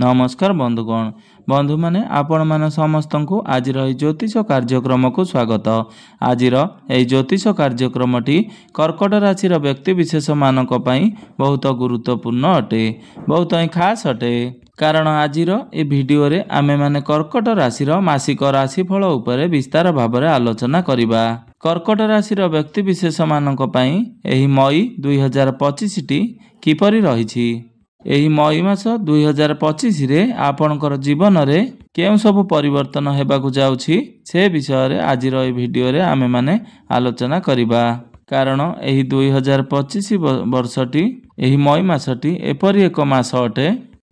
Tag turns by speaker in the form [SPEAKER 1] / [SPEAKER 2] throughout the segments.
[SPEAKER 1] नमस्कार बंधुगण बंधु माने आपण मान समस्त को आज ज्योतिष कार्यक्रम को स्वागत। आज ज्योतिष कार्यक्रमटी कर्कट राशि व्यक्ति विशेष मानक पई बहुत गुरुत्वपूर्ण अटे, बहुत ही खास अटे। कारण आज ये वीडियो रे आमे माने कर्कट राशि मासिक राशिफल उपरे विस्तार भाव में आलोचना करिबा। कर्कट राशि व्यक्ति विशेष मानक पई एही मई 2025 टी किपरि रहिछि। एही मई मास 2025 रे आपणकर जीवन रे केउ सब परिवर्तन हेबाकु जाउछि से विषय रे आज ए वीडियो रे आमे माने आलोचना करिबा। कारण एही 2025 वर्षटी एही मई मासटी एपरि एक मास अटे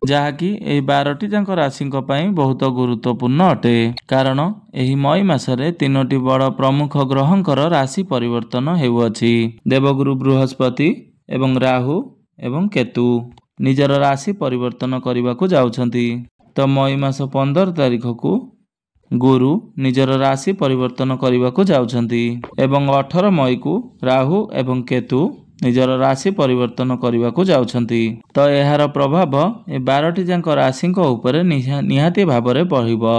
[SPEAKER 1] जहाँकि एही 12टी जांक राशिंक पई बहुत गुरुत्वपूर्ण अटे। कारण एही मई मासरे 3टी बड़ प्रमुख ग्रहंकर राशि परिवर्तन हेउअछि। देवगुरु बृहस्पति एवं राहु एवं केतु निजर राशि परिवर्तन करने को जाउछंती। तो मई मास 15 तारीख को गुरु निजर राशि परिवर्तन करने को जाउछंती एवं 18 मई को राहु एवं केतु निजर राशि परिवर्तन करने को जाउछंती। तो एहार प्रभाव ए 12टी जांक राशि ऊपर निहाती भाव में पड़िबो।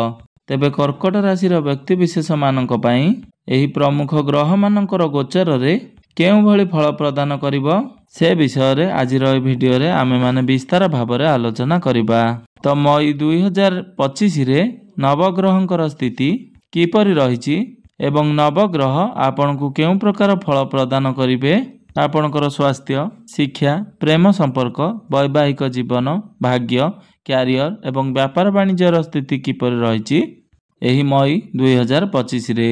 [SPEAKER 1] तेबे कर्कट राशि व्यक्ति विशेष मानक पई एही प्रमुख ग्रह मानकर गोचर रे केउ भली फल प्रदान करिबो से विषय रे आज वीडियो रे आमे माने विस्तार भाव में आलोचना करिबा। तो मई 2025 रे नवग्रहंकर स्थिति किपरि रहिछि एवं नवग्रह आपन को केउ प्रकार फल प्रदान करिवे, आपनकर स्वास्थ्य, शिक्षा, प्रेम संपर्क, वैवाहिक जीवन, भाग्य, कैरियर एवं व्यापार वाणिज्यर स्थिति किपरि रहिछि एही मई 2025 रे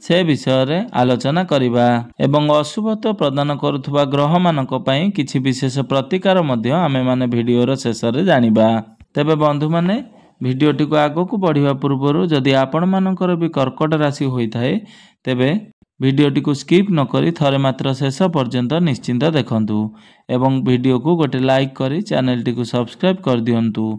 [SPEAKER 1] से विषय रे आलोचना करिबा। एवं अशुभत्व प्रदान करुथुबा ग्रह मानक पई किछि विशेष प्रतिकार मध्य आमे माने वीडियो रो शेष रे जानिबा। तेबे बंधु माने वीडियोटी को आगो को बढ़िया पूर्व जदि आपण मानकर भी कर्कट राशि होई थाए तेबे वीडियोटी को स्किप न करी थरे मात्र शेष पर्यंत निश्चिंत देखंतु एवं वीडियो को गोटे लाइक करी चैनल टी को सब्सक्राइब कर दियंतु।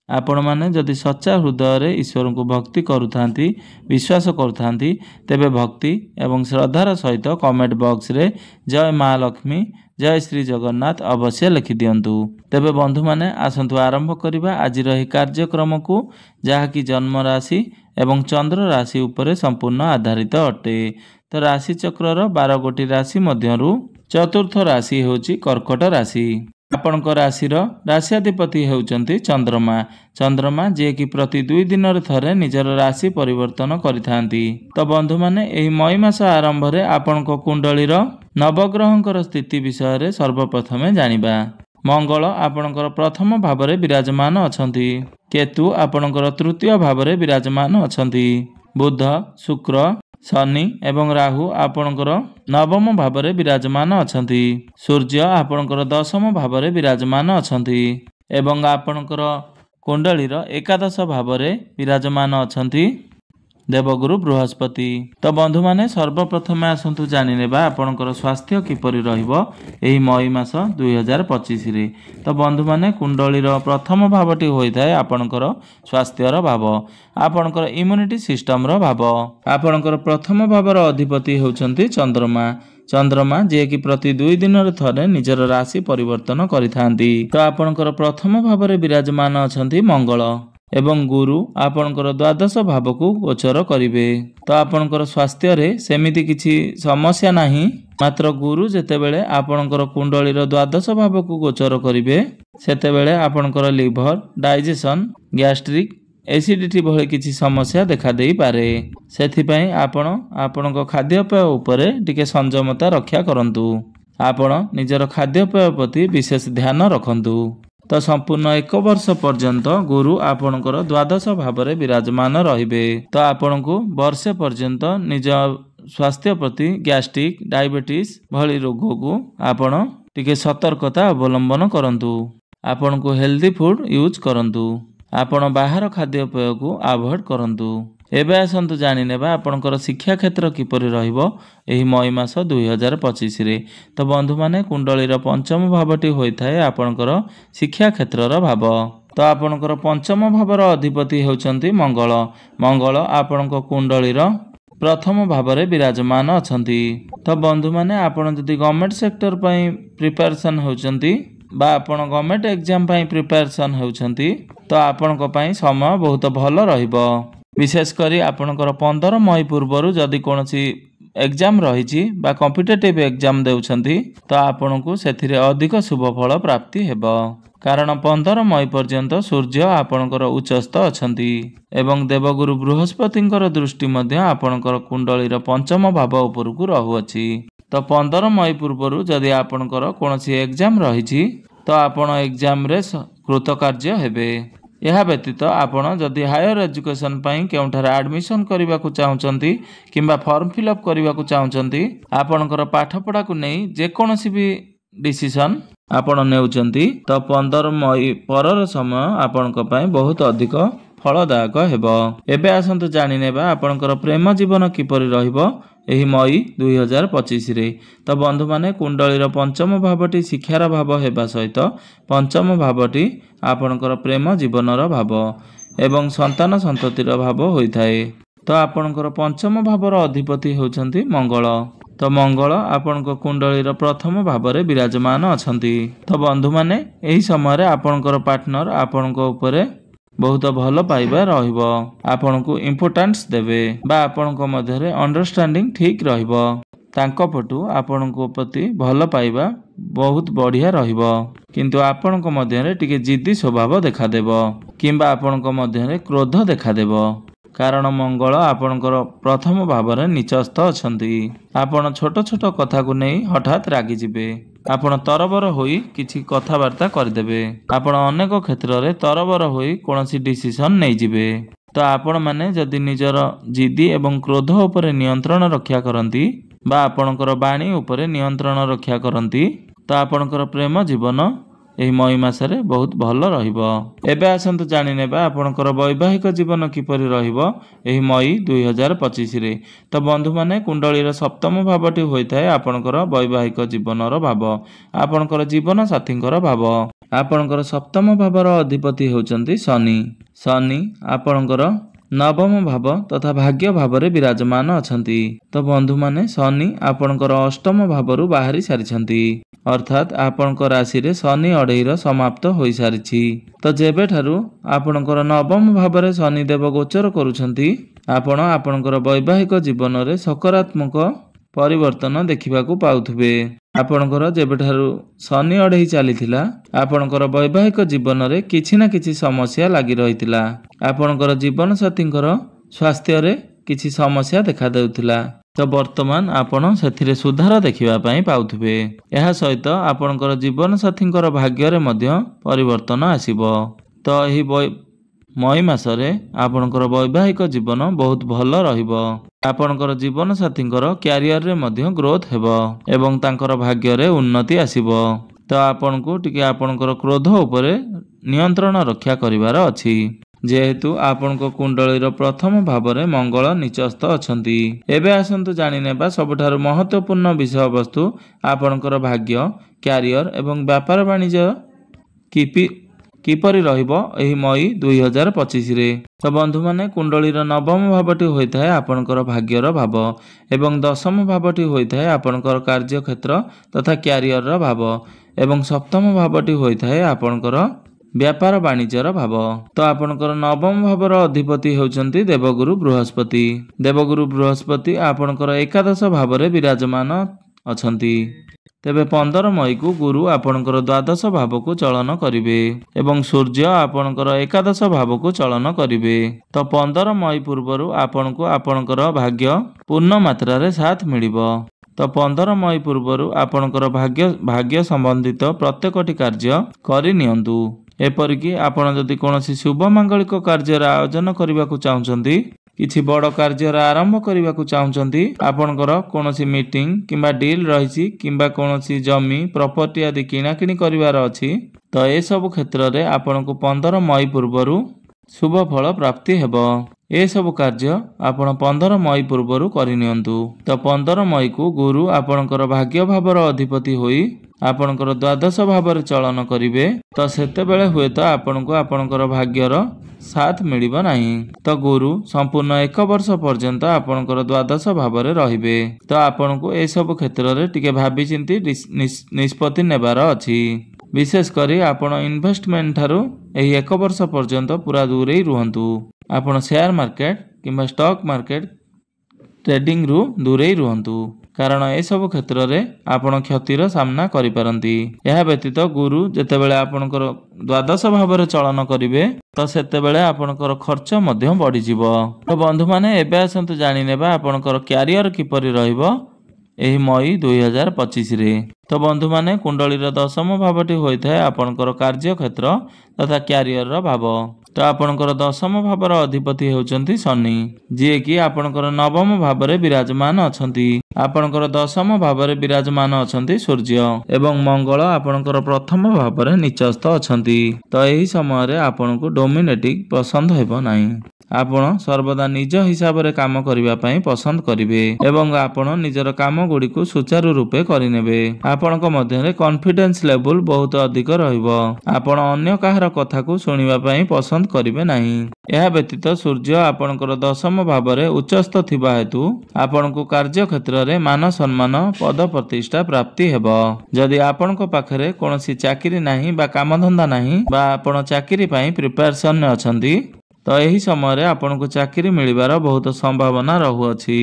[SPEAKER 1] आपण माने जदि सच्चा हृदय रे ईश्वर को भक्ति करुथांती, विश्वास करुथांती तेबे भक्ति एवं श्रद्धार सहित कमेंट बॉक्स रे जय माँ लक्ष्मी, जय श्री जगन्नाथ अवश्य लिखि दियंतु। तेबे बंधु माने आसंतु आरंभ करिबा आज रही कार्यक्रम को जहाँकि जन्म राशि एवं चंद्र राशि उपरे संपूर्ण आधारित अटे। तो राशि चक्रर 12 गोटी राशि मध्यरु चतुर्थ राशि होची कर्कट राशि। आपणक राशिर राशियाधिपति हेउचंती चंद्रमा। चंद्रमा जे कि प्रति 2 दिन थरे निजर राशि परिवर्तन करिथांती। तो बंधु माने एही मई मास आरंभ रे आपणक कुंडलीर नवग्रहंकर स्थिति विषय रे सर्वप्रथमे जानिबा। मंगल आपणकर प्रथम भाव रे विराजमान अछंती। केतु आपणकर तृतीय भाव रे विराजमान अछंती। बुध, शुक्र, शनि एवं राहु आपणकर नवम भाव रे विराजमान अछंती। सूर्य आपणकर दशम भाव रे विराजमान अछंती एवं आपणकर कुंडलीर एकादश भाव रे विराजमान अछंती देवगुरु बृहस्पति। तो बंधु माने सर्वप्रथमे आसंतु जानि नेबा आपणकर स्वास्थ्य किपरि रहिबो एही मई मास 2025 रे। तो बंधु माने कुंडलीर प्रथम भावटी होई थाए आपणकर स्वास्थ्यर भाव, आपणकर इम्यूनिटी सिस्टम रो भाव। आपणकर प्रथम भावर अधिपति होउचंती चंद्रमा। चंद्रमा जे कि प्रति 2 दिन थरे निजर राशि परिवर्तन करिथांती। तो आपणकर प्रथम भाव रे विराजमान अछंती मंगल एवं गुरु आपणकर द्वादश भाव को गोचर करिवे। तो आपणकर स्वास्थ्य रे सेमिति किछि समस्या नाही, मात्र गुरु जेतेबेले आपणकर कुंडलीर द्वादश भाव को गोचर करिवे सेतेबेले आपणकर लिवर, डाइजेशन, गैस्ट्रिक, एसिडिटी भली किछि समस्या देखा देई पारे। सेथिपई आपणक खाद्यपेय उपरे टिके संयमता रक्षा करंतु। आपण निजर खाद्यपेय प्रति विशेष ध्यान रखंतु। तो संपूर्ण 1 वर्ष पर्यंत गुरु आपणकर द्वादश भाव में विराजमान रहिबे। तो आपण को वर्षे पर्यंत निज स्वास्थ्य प्रति गैस्ट्रिक, डायबिटीज भली रोग को आपण टिके सतर्कता अवलंबन करंतु। आपण को हेल्दी फूड यूज करंतु। आपण बाहर खाद्यपेय को अवॉइड करंतु। एबे आसंतु जानि नेबा आपणकर शिक्षा क्षेत्र किपरि रहिबो एही मई मास 2025 रे। तो बंधु माने कुंडलीर पंचम भावटी होई थाए आपणकर शिक्षा क्षेत्रर भाव। तो आपणकर पंचम भावर अधिपति हेउचंती मंगल। मंगल आपणक कुंडलीर प्रथम भाव में विराजमान अछंती। तो बंधु माने आपण जदि गवर्नमेंट सेक्टर पई प्रिपरेशन होचंती बा आपण गवर्नमेंट एग्जाम पाई प्रिपरेशन होउछंती तो आपणक पाई समय बहुत भल रहिबो। विशेष करी आपणकर 15 मई पूर्वरु जदि कोनोसी एग्जाम रही बा कॉम्पिटिटिव एग्जाम देउछंती तो आपणकु सेथिरे अधिक शुभ फल प्राप्ति हेबो। कारण 15 मई पर्यंत सूर्य आपणकर उच्चस्थ अछंती एवं देवगुरु बृहस्पतिंकर दृष्टि मध्य आपणकर कुंडलीर पंचम भाव उपरकु रहुअछि। तो 15 मई पूर्वरु जदि आपणकर कोनोसी एग्जाम रही तो आपण एग्जाम रे कृतकार्य हेबे। यह व्यतीत आपण जदि हायर एजुकेशन पाई केउठार एडमिशन करबा को चाहुचंती किंबा फॉर्म फिलअप करबा को चाहुचंती आपणकर पाठपढ़ा को नहीं जे कोनोसी भी डिसीजन आपण नेउचंती तो 15 मई परर समय आपणक पाई बहुत अधिक फलदायक हेबो। एबे आसंतु जानि नेबा आपणकर प्रेम जीवन किपरि रहिबो एही मई 2025 रे। तो बंधु माने कुंडलीर पंचम भावटी शिक्षार भाव हेबा सहित पंचम भावटी आपणकर प्रेम जीवनर भाव एवं संतान संततिर भाव होइथाए। तो आपणकर पंचम भावर अधिपति होउछंती मंगल। तो मंगल आपणक कुंडलीर प्रथम भावरे विराजमान अछंती। तो बंधु माने एही समय रे आपणकर पार्टनर आपणक उपरे बहुत भल पाइबा रहिबो, आपणकु इम्पोर्टेंस देबे बा आपणक मध्यरे अंडरस्टैंडिंग ठीक रहिबो। तांको पटु आपणक प्रति भल पाइबा बहुत बढ़िया रहिबो, किंतु आपणक मध्यरे टिके जिद्दी स्वभाव देखा देबो किंबा आपणक मध्यरे क्रोध देखा देबो। कारण मंगल आपणकर प्रथम भावरे निचस्थ अछंती। आपण छोट छोट कथा को नहीं हठात रागी जिबे, आपण तरबर होई किछि कथावार्ता करदेबे, आपण अनेक क्षेत्र रे तरबर होई कोनोसी डिसीजन नै जिबे। तो आपण माने जदि निजर जिद्दी एवं क्रोध उपरे नियंत्रण रक्षा करंती बा आपणकर बाणी उपरे नियंत्रण रक्षा करंती तो आपणकर प्रेम जीवन एही मई मासरे बहुत भल रहिबो। एबे आसंतु जानि नेबा आपणकर वैवाहिक जीवन किपरि रहिबो एही मई 2025 रे। तो बंधु माने कुंडलीर सप्तम भावटी होइथाय आपणकर वैवाहिक जीवनर भाव, आपणकर जीवन साथींकर भाव। आपणकर सप्तम भावर अधिपति होउचंती शनि। शनि आपणकर नवम भाव तथा भाग्य भावरे विराजमान अछंती। तो बंधु माने शनि आपणकर अष्टम भावरु बाहरी सारिछंती, अर्थात आपणकर राशि रे शनि अढ़ईर समाप्त होई सारिछि। तो जेबे ठारू आपणकर नवम भावरे शनि देव गोचर करूछंती आपण आपणकर वैवाहिक जीवन रे सकारात्मक परिवर्तन देखिबाकू पाउथुबे। आपणकर जेबेठारू शनि अढ़ई चलीथिला आपणकर वैवाहिक जीवन रे किछि ना किछि समस्या लागि रहितिला। आपणकर जीवन साथींकर स्वास्थ्य रे किछि समस्या देखा देउथिला, तो वर्तमान आपण सेथिरे सुधार देखिबा पई पाउथुबे। एहा सहित आपणकर जीवन साथींकर भाग्य रे मध्य परिवर्तन आसीबो। तो एही मई मासरे आपणकर वैवाहिक जीवन बहुत भल रहिबो। आपणकर जीवन साथींकर क्यारियर रे मध्य ग्रोथ हेबो एवं तांकर भाग्य रे उन्नति आसीबो। तो आपणको टिके आपणकर क्रोध उपरे नियंत्रण रक्षा करिवार अछि, जेहेतु आपणको कुंडलीर प्रथम भावरे मंगल निचस्थ अछंती। एबे आसंतु जानि नेबा सबठारु महत्वपूर्ण विषय वस्तु आपणकर भाग्य, क्यारियर एवं व्यापार वाणिज्य किपरि रहिबो एही मई 2025 रे। तो बंधु माने कुंडलीर नवम भावटी होइथाय आपणकर भाग्यर भाव एवं दशम भावटी होइथाय आपणकर कार्य क्षेत्र तथा क्यारियर भाव एवं सप्तम भावटी होइथाय आपणकर व्यापार वाणिज्यर भाव। तो आपणकर नवम भावर अधिपति होउचंती देवगुरु बृहस्पति। देवगुरु बृहस्पति आपणकर एकादश भावरे विराजमान अछंती। तेबे 15 मई को गुरु आपणकर द्वादश भाव को चलन करिवे एवं सूर्य आपणकर एकादश भाव को चलन करिवे। तो 15 मई पूर्वरु आपणको आपणकर भाग्य पूर्ण मात्रा रे साथ मिलिबो। तो 15 मई पूर्वरु आपणकर भाग्य संबंधित प्रत्येकटी कार्य करि नियंतु। एपरिकी आपण जदि कोनोसी शुभ मांगलिक कार्यर आयोजन करबा को चाहुचंती, किछि बड़ कार्यर आरंभ करबा को चाहुचंती, आपणकर कोनोसी मीटिंग किंबा डील रहिछि किंबा कोनोसी जमी प्रॉपर्टी आदि किना किनी करिवार अछि, तो ए सब क्षेत्र रे आपणको 15 मई पूर्वरु शुभ फल प्राप्ति हेबो। ए सब कार्य आपण 15 मई पूर्वरु करि नियंतु। तो 15 मई को गुरु आपणकर भाग्य भावर अधिपति होई आपणकर द्वादश भावर चलन करिवे। तो सेते बेले हुए तो आपणको आपणकर भाग्यर साथ मिलिबो नाही। तो गुरु संपूर्ण 1 वर्ष पर्यंत आपणकर द्वादश भावरे रहिबे। तो आपणको ए सब क्षेत्र रे टिके भाबी चिंती निष्पत्ति नेबार अछि। विशेष करी आपण इन्वेस्टमेंट ठारू एही 1 वर्ष पर्यंत पूरा दूरे रुहंतु। आपण शेयर मार्केट किंबा स्टॉक मार्केट ट्रेडिंग रु दूरे रुहंतु, कारण ए सब क्षेत्र रे आपण क्षतिर सामना करि पारंती। यह व्यतीत गुरु जेतेबेले आपणकर द्वादश भाव चलन करिवे तो सेतेबेले आपणकर खर्च मध्य बढ़ी जिवो। तो बंधु माने एबे आसंतु जानि नेबा आपणकर कैरियर किपरि रहइबो एही मई 2025 रे। तो बंधु माने कुंडलीर दशम भावटी होइथाय आपणकर कार्य क्षेत्र तथा कैरियर रो भाव। तो आपणकर दशम भावर अधिपति हेउचंती शनि, जे कि आपणकर नवम भावरे विराजमान अछंती। आपणकर दशम भावरे विराजमान अछंती सूर्य एवं मंगल आपणकर प्रथम भावरे निचस्थ अछंती। तो एही समय रे आपणको डोमिनेटिंग पसंद हेबो नाही। आपण सर्वदा निज हिसाब रे काम करिवा पई पसंद करिवे एवं आपण निजर काम गुडी को सुचारू रूपे करिनेबे। आपणक मध्य रे कॉन्फिडेंस लेवल बहुत अधिक रहइबो। आपण अन्य काहर कथा को सुनिवा पई पसंद करिवे नाही। यह व्यतीत सूर्य आपणकर दशम भावरे उच्चस्थ थिबा हेतु आपणको कार्य क्षेत्र रे मान सम्मान पद प्रतिष्ठा प्राप्ति हेबो। जदि आपणको पाखरे कोनोसी चाकरी नाही बा कामधंदा नाही बा आपण चाकरी पई प्रिपरेशन अछंती तो यही समय रे आपनको चाकरी मिलिबार बहुत संभावना रहुअछि।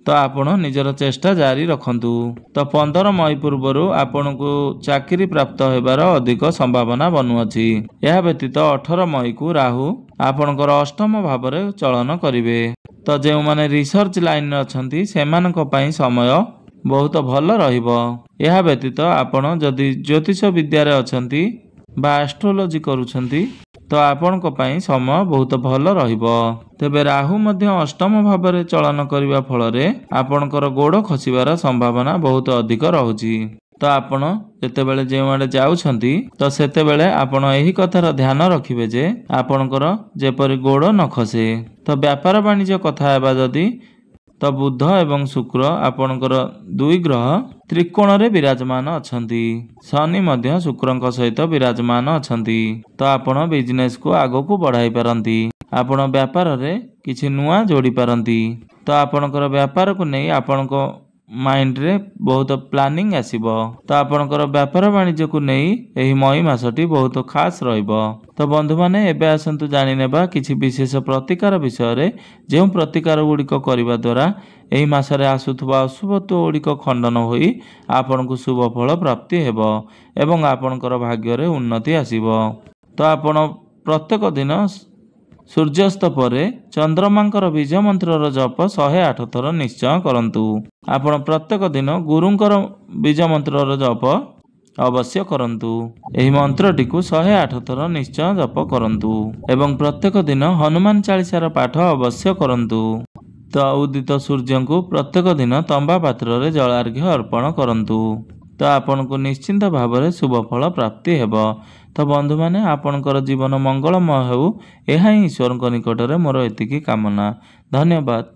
[SPEAKER 1] तो आपण निजर चेष्टा जारी रखंतु। तो 15 मई पूर्वरु आपनको चाकरी प्राप्त हेबार अधिक संभावना बनुअछि। यह व्यतीत 18 मई को राहु आपणकर अष्टम भावरे चलन करिवे। तो जे माने रिसर्च लाइन अछंती सेमानक पई समय बहुत भल रहिबो। यह व्यतीत आपण जदि ज्योतिष विद्या रे अछंती बा एस्ट्रोलॉजी करूछंती तो आपणक पई समय बहुत भल रहिबो। तेबे राहु मध्य अष्टम भावरे चलन करिवा फलरे आपणकर गोड़ खसिबार संभावना बहुत अधिक रहुछि। तो आपण जेतेबेले जेउआडे जाउछंती तो सेतेबेले आपण एही कथार ध्यान रखिबे जे आपणकर जेपरि गोड़ न खसे। तो व्यापार वाणिज्य कथा हेबा जदि तो बुध एवं शुक्र आपणकर दुई ग्रह त्रिकोण रे विराजमान अछंती। शनि मध्य शुक्रंक सहित विराजमान अछंती। तो आपण बिजनेस को आगो को बढ़ाई पारंती। आपण व्यापार रे किछि नुआ जोड़ी पारंती। तो आपणकर व्यापार को नै आपणको माइंड रे बहुत प्लानिंग आसीबो। तो आपणकर व्यापार वाणिज्य को नै एही मई मासटी बहुत खास रहइबो। तो बंधु माने एबे आसंतु जानि नेबा किछि विशेष प्रतिकार विषय रे जे प्रतिकार गुड़िक करबा द्वारा एही मासरे आसुथबा अशुभत्व गुड़िक खंडन होई आपनको शुभ फल प्राप्ति हेबो एवं आपणकर भाग्य रे उन्नति आसीबो। तो आपण प्रत्येक दिन सूर्यास्त परे चंद्रमांकर बीज मंत्र जप 108 थर निश्चय करंतु। आपण प्रत्येक दिन गुरुंकर बीज मंत्र जप अवश्य करंतु। एही मंत्रटी को 108 थर निश्चय जप करंतु एवं प्रत्येक दिन हनुमान चालीसार पाठ अवश्य करंतु। तो उदित सूर्य को प्रत्येक दिन तंबा पात्र रे जलार्घ्य अर्पण करंतु। तो आपन को निश्चिंत भाव में शुभ फल प्राप्ति हेबो। तो बंधु माने आपनकर जीवन मंगलमय हेउ एहा ही ईश्वर निकट में मोर एतिकी कामना। धन्यवाद।